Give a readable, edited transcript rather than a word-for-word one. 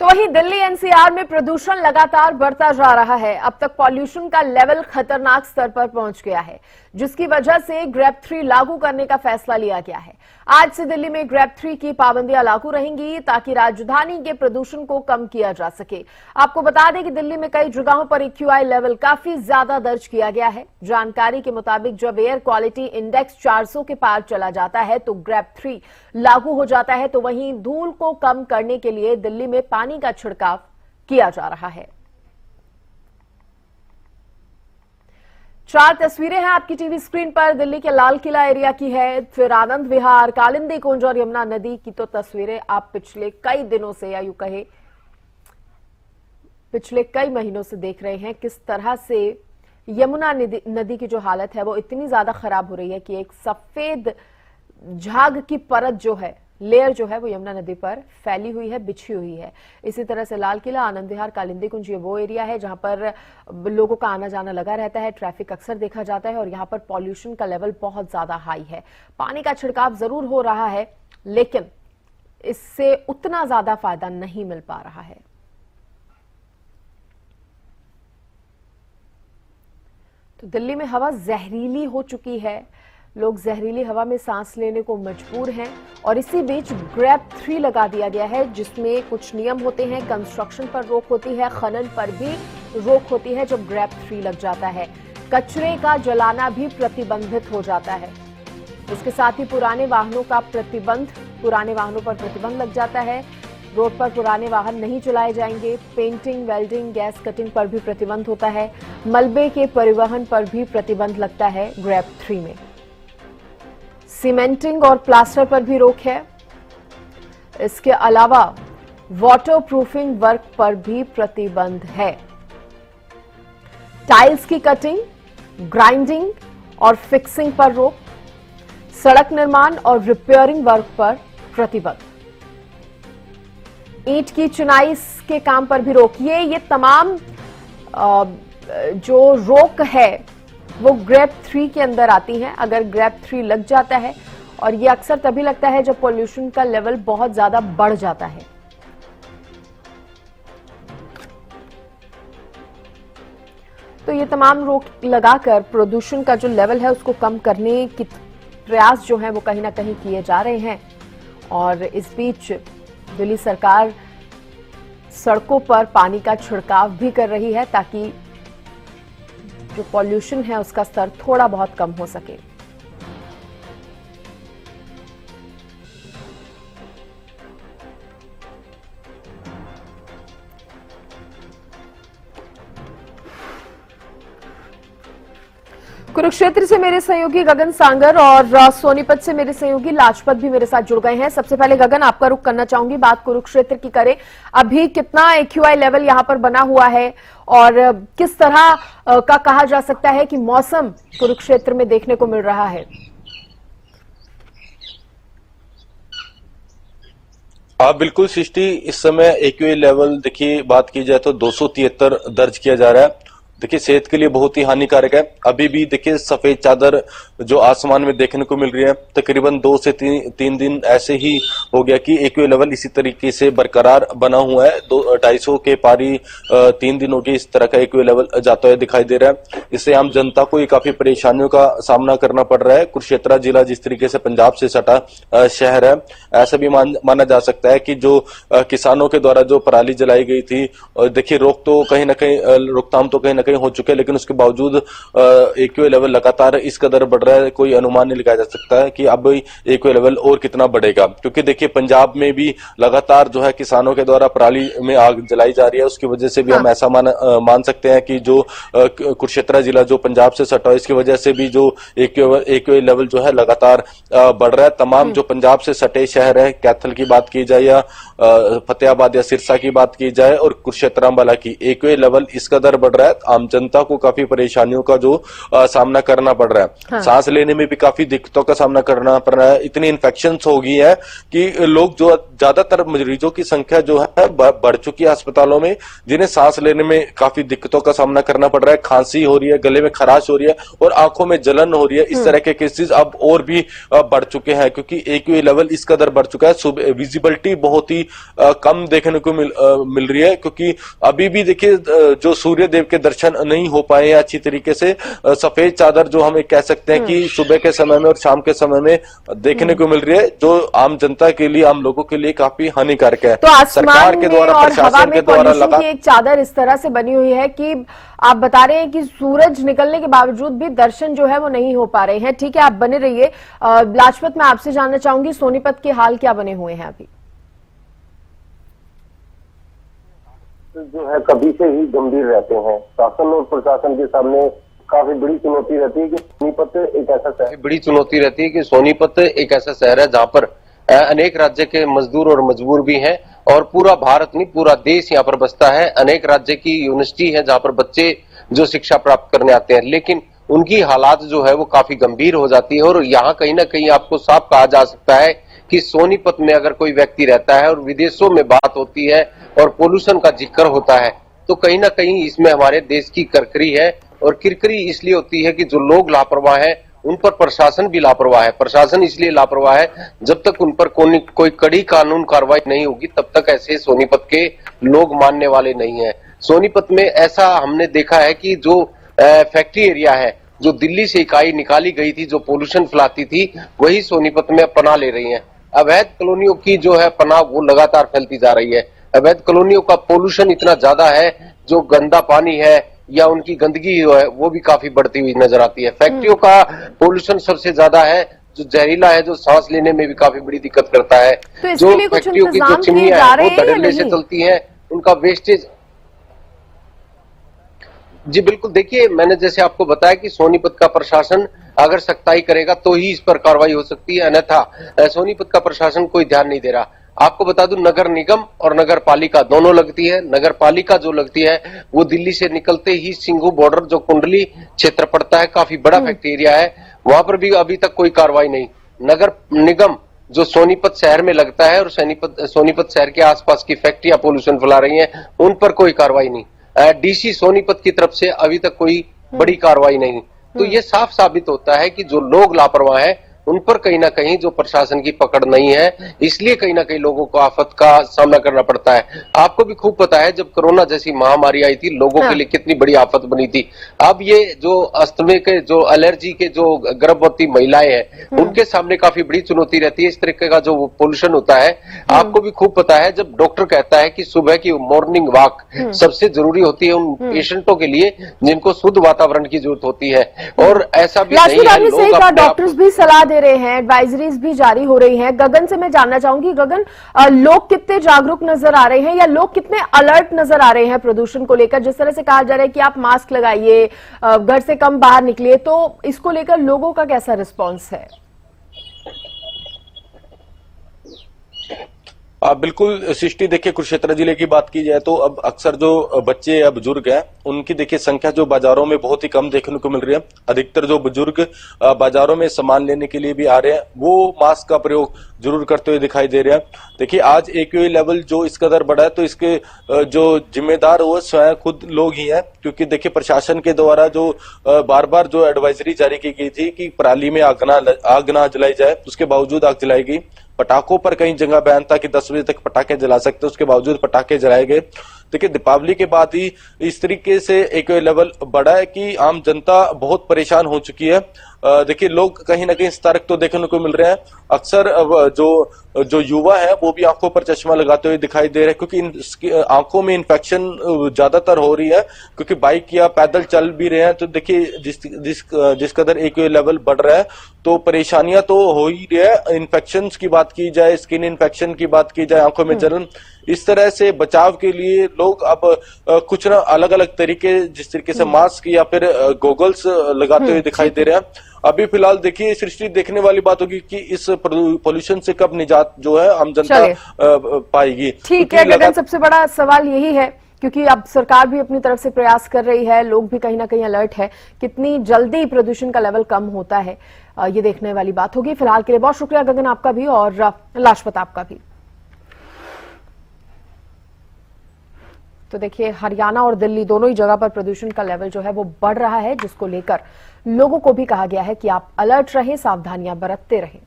तो वहीं दिल्ली एनसीआर में प्रदूषण लगातार बढ़ता जा रहा है। अब तक पॉल्यूशन का लेवल खतरनाक स्तर पर पहुंच गया है, जिसकी वजह से ग्रेप 3 लागू करने का फैसला लिया गया है। आज से दिल्ली में ग्रेप 3 की पाबंदियां लागू रहेंगी ताकि राजधानी के प्रदूषण को कम किया जा सके। आपको बता दें कि दिल्ली में कई जगहों पर एक्यूआई लेवल काफी ज्यादा दर्ज किया गया है। जानकारी के मुताबिक जब एयर क्वालिटी इंडेक्स 400 के पार चला जाता है तो ग्रेप 3 लागू हो जाता है। तो वहीं धूल को कम करने के लिए दिल्ली में पानी का छिड़काव किया जा रहा है। 4 तस्वीरें हैं आपकी टीवी स्क्रीन पर। दिल्ली के लाल किला एरिया की है, फिर आनंद विहार, कालिंदी कुंज और यमुना नदी की तो तस्वीरें आप पिछले कई दिनों से, या यूं कहे पिछले कई महीनों से देख रहे हैं किस तरह से यमुना नदी की जो हालत है वो इतनी ज्यादा खराब हो रही है कि एक सफेद झाग की परत जो है, लेयर जो है वो यमुना नदी पर फैली हुई है, बिछी हुई है। इसी तरह से लाल किला, आनंद विहार, कालिंदी कुंज ये वो एरिया है जहां पर लोगों का आना जाना लगा रहता है, ट्रैफिक अक्सर देखा जाता है और यहां पर पॉल्यूशन का लेवल बहुत ज्यादा हाई है। पानी का छिड़काव जरूर हो रहा है लेकिन इससे उतना ज्यादा फायदा नहीं मिल पा रहा है। तो दिल्ली में हवा जहरीली हो चुकी है, लोग जहरीली हवा में सांस लेने को मजबूर हैं और इसी बीच ग्रेप 3 लगा दिया गया है जिसमें कुछ नियम होते हैं। कंस्ट्रक्शन पर रोक होती है, खनन पर भी रोक होती है जब ग्रेप 3 लग जाता है। कचरे का जलाना भी प्रतिबंधित हो जाता है। इसके साथ ही पुराने वाहनों पर प्रतिबंध लग जाता है। रोड पर पुराने वाहन नहीं चलाए जाएंगे। पेंटिंग, वेल्डिंग, गैस कटिंग पर भी प्रतिबंध होता है। मलबे के परिवहन पर भी प्रतिबंध लगता है ग्रेप 3 में। सीमेंटिंग और प्लास्टर पर भी रोक है। इसके अलावा वाटर प्रूफिंग वर्क पर भी प्रतिबंध है। टाइल्स की कटिंग, ग्राइंडिंग और फिक्सिंग पर रोक। सड़क निर्माण और रिपेयरिंग वर्क पर प्रतिबंध। ईंट की चुनाई के काम पर भी रोक। ये तमाम जो रोक है वो ग्रेप 3 के अंदर आती हैं। अगर ग्रेप 3 लग जाता है, और ये अक्सर तभी लगता है जब पॉल्यूशन का लेवल बहुत ज्यादा बढ़ जाता है। तो ये तमाम रोक लगाकर प्रदूषण का जो लेवल है उसको कम करने की प्रयास जो है वो कहीं ना कहीं किए जा रहे हैं। और इस बीच दिल्ली सरकार सड़कों पर पानी का छिड़काव भी कर रही है ताकि जो पॉल्यूशन है उसका स्तर थोड़ा बहुत कम हो सके। कुरुक्षेत्र से मेरे सहयोगी गगन सांगर और सोनीपत से मेरे सहयोगी लाजपत भी मेरे साथ जुड़ गए हैं। सबसे पहले गगन, आपका रुख करना चाहूंगी, बात कुरुक्षेत्र की करें। अभी कितना एक्यूआई लेवल यहां पर बना हुआ है और किस तरह का कहा जा सकता है कि मौसम कुरुक्षेत्र में देखने को मिल रहा है? हाँ बिल्कुल सृष्टि, इस समय एक्यूआई लेवल देखिए बात की जाए तो 273 दर्ज किया जा रहा है। देखिए सेहत के लिए बहुत ही हानिकारक है। अभी भी देखिए सफेद चादर जो आसमान में देखने को मिल रही है, तकरीबन 2 से 3 दिन ऐसे ही हो गया कि एक्यूआई लेवल इसी तरीके से बरकरार बना हुआ है। 250 के पारी 3 दिन हो गए इस तरह का एक्यूआई लेवल जाता हुआ दिखाई दे रहा है। इससे आम जनता को काफी परेशानियों का सामना करना पड़ रहा है। कुरुक्षेत्र जिला जिस तरीके से पंजाब से सटा शहर है, ऐसा भी माना जा सकता है कि जो किसानों के द्वारा जो पराली जलाई गई थी, देखिए रोकथाम तो कहीं ना हो चुके हैं, लेकिन उसके बावजूद एक्यूआई लेवल लगातार इस कदर बढ़ रहा है, कोई अनुमान नहीं लगाया जा सकता है कि अब एक्यूआई लेवल और कितना बढ़ेगा। क्योंकि देखिए पंजाब में भी लगातार जो है किसानों के द्वारा पराली में आग जलाई जा रही है, उसकी वजह से भी हम ऐसा मान सकते हैं कि जो कुरुक्षेत्र जिला जो पंजाब से सटा है, इसकी वजह से भी जो एक्यूआई लेवल जो है लगातार बढ़ रहा है। तमाम जो पंजाब से सटे शहर है, कैथल की बात की जाए या फतेहाबाद या सिरसा की बात की जाए और कुरुक्षेत्र अम्बाला की, एक्यूआई लेवल इस कदर बढ़ रहा है, आम जनता को काफी परेशानियों का जो सामना करना पड़ रहा है। हाँ। सांस लेने में भी काफी दिक्कतों का सामना करना पड़ रहा है। इतनी इन्फेक्शंस हो गई है कि लोग जो ज्यादातर मरीजों की संख्या जो है बढ़ चुकी है अस्पतालों में, जिन्हें सांस लेने में काफी दिक्कतों का सामना करना पड़ रहा है। खांसी हो रही है, गले में खराश हो रही है और आंखों में जलन हो रही है। इस तरह के केसेस अब और भी बढ़ चुके हैं क्योंकि एक्यूआई लेवल इस कदर बढ़ चुका है। विजिबिलिटी बहुत ही कम देखने को मिल रही है क्योंकि अभी भी देखिए जो सूर्य देव के दर्शन नहीं हो पाए हैं अच्छी तरीके से। सफेद चादर जो हम कह सकते हैं कि सुबह के समय में और शाम के समय में देखने को मिल रही है, जो आम जनता के लिए, आम लोगों के लिए काफी हानिकारक है। तो सरकार के द्वारा, प्रशासन के द्वारा की एक चादर इस तरह से बनी हुई है कि आप बता रहे हैं कि सूरज निकलने के बावजूद भी दर्शन जो है वो नहीं हो पा रहे हैं। ठीक है, आप बने रहिए। लाजपत, मैं आपसे जानना चाहूंगी सोनीपत के हाल क्या बने हुए हैं अभी? जो है कभी से ही गंभीर रहते हैं। शासन और प्रशासन के सामने काफी बड़ी चुनौती रहती है कि सोनीपत एक ऐसा शहर, बड़ी चुनौती रहती है कि सोनीपत एक ऐसा शहर है जहां पर अनेक राज्य के मजदूर और मजबूर भी हैं और पूरा भारत नहीं, पूरा देश यहाँ पर बसता है। अनेक राज्य की यूनिवर्सिटी है जहां पर बच्चे जो शिक्षा प्राप्त करने आते हैं, लेकिन उनकी हालात जो है वो काफी गंभीर हो जाती है। और यहाँ कहीं ना कहीं आपको साफ कहा जा सकता है कि सोनीपत में अगर कोई व्यक्ति रहता है और विदेशों में बात होती है और पोल्यूशन का जिक्र होता है, तो कहीं ना कहीं इसमें हमारे देश की करकरी है। और किरकिरी इसलिए होती है कि जो लोग लापरवाह हैं उन पर प्रशासन भी लापरवाह है। प्रशासन इसलिए लापरवाह है, जब तक उन पर कोई कड़ी कानून कार्रवाई नहीं होगी तब तक ऐसे सोनीपत के लोग मानने वाले नहीं है। सोनीपत में ऐसा हमने देखा है कि जो फैक्ट्री एरिया है, जो दिल्ली से इकाई निकाली गई थी, जो पोल्यूशन फैलाती थी, वही सोनीपत में पनाह ले रही है। अवैध कॉलोनियों की जो है पनाह वो लगातार फैलती जा रही है। अवैध कॉलोनियों का पोल्यूशन इतना ज्यादा है, जो गंदा पानी है या उनकी गंदगी जो है वो भी काफी बढ़ती हुई नजर आती है। फैक्ट्रियों का पोल्यूशन सबसे ज्यादा है, जो जहरीला है, जो सांस लेने में भी काफी बड़ी दिक्कत करता है। तो जो फैक्ट्रियों की जो चिमनियां है वो धड़ल्ले से चलती है, उनका वेस्टेज। जी बिल्कुल, देखिए मैंने जैसे आपको बताया कि सोनीपत का प्रशासन अगर सख्ताई करेगा तो ही इस पर कार्रवाई हो सकती है, अन्यथा सोनीपत का प्रशासन कोई ध्यान नहीं दे रहा। आपको बता दूं, नगर निगम और नगर पालिका दोनों लगती है। नगर पालिका जो लगती है वो दिल्ली से निकलते ही सिंघू बॉर्डर जो कुंडली क्षेत्र पड़ता है, काफी बड़ा फैक्ट्री एरिया है, वहां पर भी अभी तक कोई कार्रवाई नहीं। नगर निगम जो सोनीपत शहर में लगता है और सोनीपत शहर के आसपास की फैक्ट्रियां पोल्यूशन फैला रही हैं, उन पर कोई कार्रवाई नहीं। डीसी सोनीपत की तरफ से अभी तक कोई बड़ी कार्रवाई नहीं। तो ये साफ साबित होता है कि जो लोग लापरवाह हैं उन पर कहीं ना कहीं जो प्रशासन की पकड़ नहीं है, इसलिए कहीं ना कहीं लोगों को आफत का सामना करना पड़ता है। आपको भी खूब पता है जब कोरोना जैसी महामारी आई थी, लोगों के लिए कितनी बड़ी आफत बनी थी। अब ये जो अस्थमे के, जो एलर्जी के, जो गर्भवती महिलाएं हैं, उनके सामने काफी बड़ी चुनौती रहती है इस तरीके का जो पोल्यूशन होता है। आपको भी खूब पता है जब डॉक्टर कहता है कि सुबह की मॉर्निंग वॉक सबसे जरूरी होती है उन पेशेंटों के लिए जिनको शुद्ध वातावरण की जरूरत होती है। और ऐसा भी नहीं है, डॉक्टर्स भी सलाह दे रहे हैं, एडवाइजरीज भी जारी हो रही हैं। गगन से मैं जानना चाहूंगी, गगन, लोग कितने जागरूक नजर आ रहे हैं या लोग कितने अलर्ट नजर आ रहे हैं प्रदूषण को लेकर? जिस तरह से कहा जा रहा है कि आप मास्क लगाइए, घर से कम बाहर निकलिए, तो इसको लेकर लोगों का कैसा रिस्पॉन्स है? बिल्कुल सृष्टि, देखिए कुरुक्षेत्र जिले की बात की जाए तो अब अक्सर जो बच्चे या बुजुर्ग हैं उनकी देखिए संख्या जो बाजारों में बहुत ही कम देखने को मिल रही है। अधिकतर जो बुजुर्ग बाजारों में सामान लेने के लिए भी आ रहे हैं वो मास्क का प्रयोग जरूर करते हुए दिखाई दे रहे हैं। देखिए आज एक्यूआई लेवल जो इस कदर बढ़ा है तो इसके जो जिम्मेदार वो स्वयं खुद लोग ही हैं, क्योंकि देखिए प्रशासन के द्वारा जो बार बार जो एडवाइजरी जारी की गई थी कि पराली में आग ना जलाई जाए, उसके बावजूद आग जलाई गई। पटाखों पर कई जगह बैन था कि 10 बजे तक पटाखे जला सकते, उसके बावजूद पटाखे जलाए गए। देखिए दीपावली के बाद ही इस तरीके से एक लेवल बढ़ा है कि आम जनता बहुत परेशान हो चुकी है। देखिए लोग कहीं ना कहीं सतर्क तो देखने को मिल रहे हैं। अक्सर जो युवा है वो भी आंखों पर चश्मा लगाते हुए दिखाई दे रहे हैं, क्योंकि आंखों में इन्फेक्शन ज्यादातर हो रही है, क्योंकि बाइक या पैदल चल भी रहे हैं। तो देखिए जिस कदर एक्यूआई लेवल बढ़ रहा है तो परेशानियां तो हो ही रही है। इन्फेक्शन की बात की जाए, स्किन इन्फेक्शन की बात की जाए, आंखों में जलन, इस तरह से बचाव के लिए लोग अब कुछ ना अलग अलग तरीके, जिस तरीके से मास्क या फिर गॉगल्स लगाते हुए दिखाई दे रहे हैं। अभी फिलहाल देखिए सृष्टि, देखने वाली बात होगी कि इस पोल्यूशन से कब निजात जो है आम जनता पाएगी। ठीक है गगन, सबसे बड़ा सवाल यही है क्योंकि अब सरकार भी अपनी तरफ से प्रयास कर रही है, लोग भी कहीं ना कहीं अलर्ट है। कितनी जल्दी प्रदूषण का लेवल कम होता है ये देखने वाली बात होगी। फिलहाल के लिए बहुत शुक्रिया गगन आपका भी और लाजपत आपका भी। तो देखिए हरियाणा और दिल्ली दोनों ही जगह पर प्रदूषण का लेवल जो है वो बढ़ रहा है, जिसको लेकर लोगों को भी कहा गया है कि आप अलर्ट रहें, सावधानियां बरतते रहें।